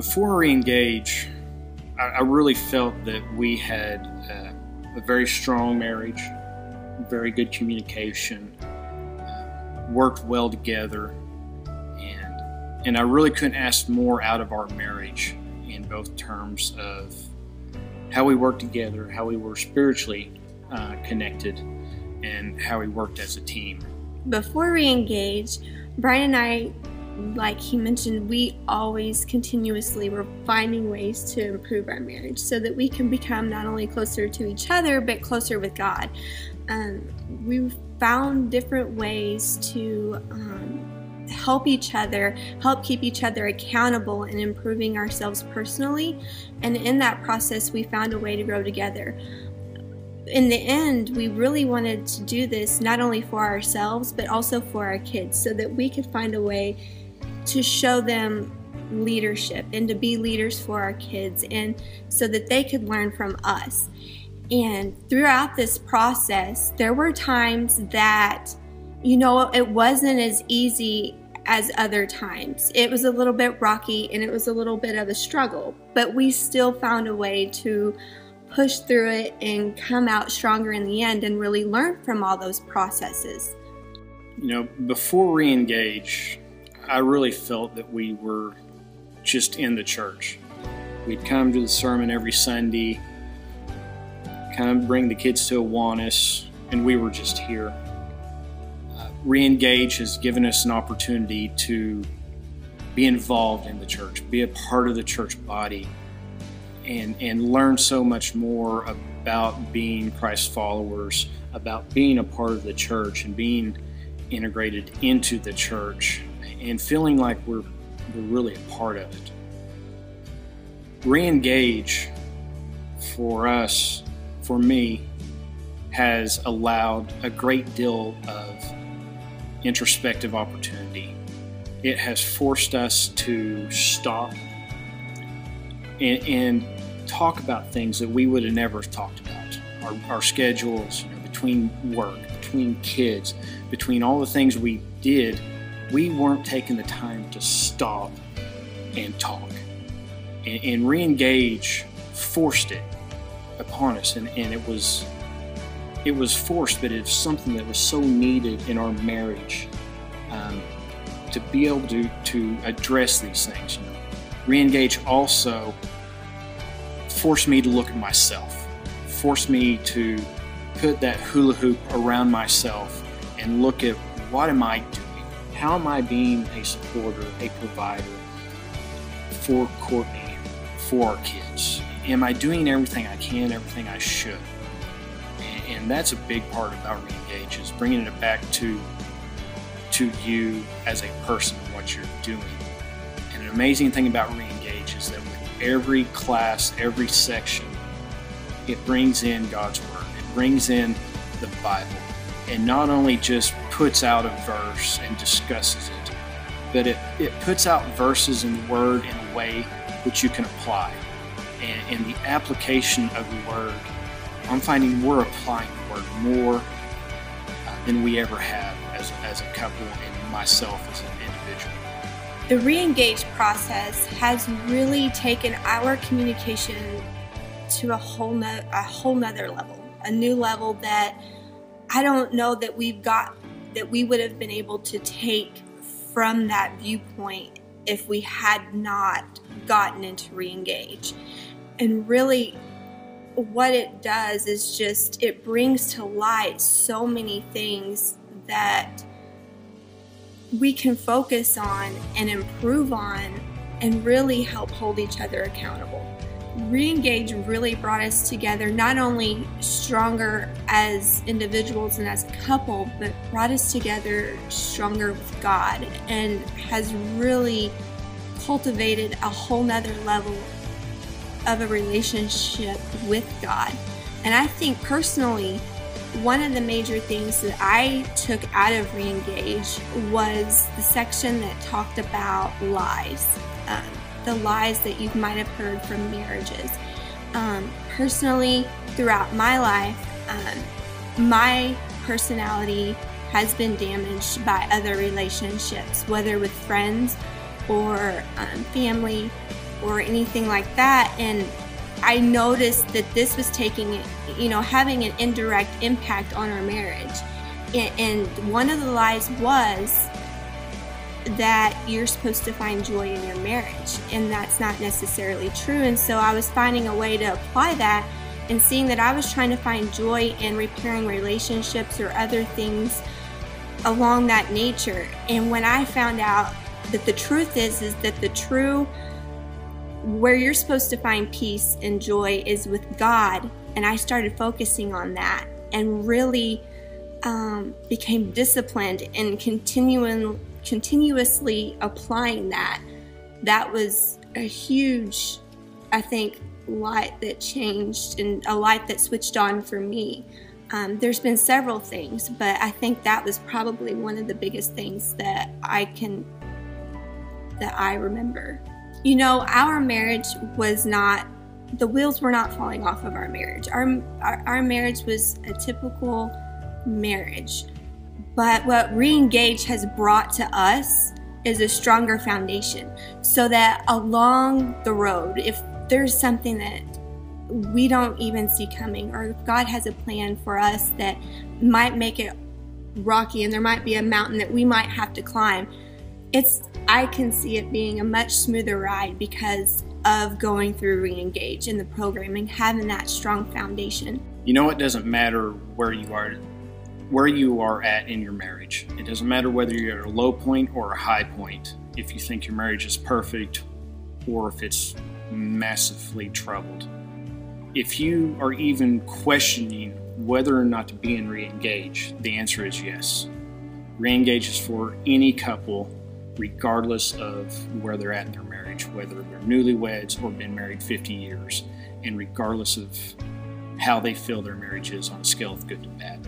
Before re-engage, I really felt that we had a very strong marriage, very good communication, worked well together, and I really couldn't ask more out of our marriage in both terms of how we worked together, how we were spiritually connected, and how we worked as a team. Before re-engage, Brian and I, like he mentioned, we always continuously were finding ways to improve our marriage so that we can become not only closer to each other, but closer with God. We've found different ways to help each other, help keep each other accountable in improving ourselves personally. And in that process, we found a way to grow together. In the end, we really wanted to do this not only for ourselves, but also for our kids, so that we could find a way to show them leadership and to be leaders for our kids, and so that they could learn from us. And throughout this process, there were times that, it wasn't as easy as other times. It was a little bit rocky and it was a little bit of a struggle, but we still found a way to push through it and come out stronger in the end and really learn from all those processes. Before re-engage, I really felt that we were just in the church. We'd come to the sermon every Sunday, kind of bring the kids to Awanas, and we were just here. Re-engage has given us an opportunity to be involved in the church, be a part of the church body, and learn so much more about being Christ followers, about being a part of the church and being integrated into the church and feeling like we're really a part of it. Re-engage for us, for me, has allowed a great deal of introspective opportunity. It has forced us to stop and talk about things that we would have never talked about. Our schedules, between work, between kids, between all the things we did, we weren't taking the time to stop and talk. And re-engage forced it upon us, and it was forced, but it's something that was so needed in our marriage, to be able to address these things. Re-engage also forced me to look at myself, forced me to put that hula hoop around myself and look at, what am I doing? How am I being a supporter, a provider for Courtney, for our kids? Am I doing everything I can, everything I should? And that's a big part about re-engage, is bringing it back to you as a person and what you're doing. And an amazing thing about re-engage is that with every class, every section, it brings in God's Word. It brings in the Bible. And not only just puts out a verse and discusses it, but it puts out verses in the Word in a way which you can apply. And the application of the Word, I'm finding we're applying the Word more than we ever have as a couple, and myself as an individual. The re-engage process has really taken our communication to a whole nother level, a new level that I don't know that we would have been able to take from that viewpoint if we had not gotten into re-engage. And really, what it does is just, it brings to light so many things that we can focus on and improve on and really help hold each other accountable. Re-engage really brought us together, not only stronger as individuals and as a couple, but brought us together stronger with God, and has really cultivated a whole nother level of a relationship with God. And I think personally, one of the major things that I took out of re-engage was the section that talked about lies. The lies that you might have heard from marriages. Personally, throughout my life, my personality has been damaged by other relationships, whether with friends or family. or anything like that. And I noticed that this was having an indirect impact on our marriage. And one of the lies was that you're supposed to find joy in your marriage, and that's not necessarily true. And so I was finding a way to apply that and seeing that I was trying to find joy in repairing relationships or other things along that nature. And when I found out that the truth is that where you're supposed to find peace and joy is with God, and I started focusing on that and really became disciplined and continuously applying that. That was a huge, I think, light that changed and a light that switched on for me. There's been several things, but I think that was probably one of the biggest things that I remember. You know, our marriage was not, the wheels were not falling off of our marriage. Our marriage was a typical marriage. But what Reengage has brought to us is a stronger foundation, so that along the road, if there's something that we don't even see coming, or if God has a plan for us that might make it rocky and there might be a mountain that we might have to climb, I can see it being a much smoother ride because of going through Reengage in the program and having that strong foundation. You know, it doesn't matter where you are at in your marriage. It doesn't matter whether you're at a low point or a high point. If you think your marriage is perfect or if it's massively troubled. If you are even questioning whether or not to be in Reengage, the answer is yes. Reengage is for any couple, regardless of where they're at in their marriage, whether they're newlyweds or been married 50 years, and regardless of how they feel their marriage is on a scale of good to bad.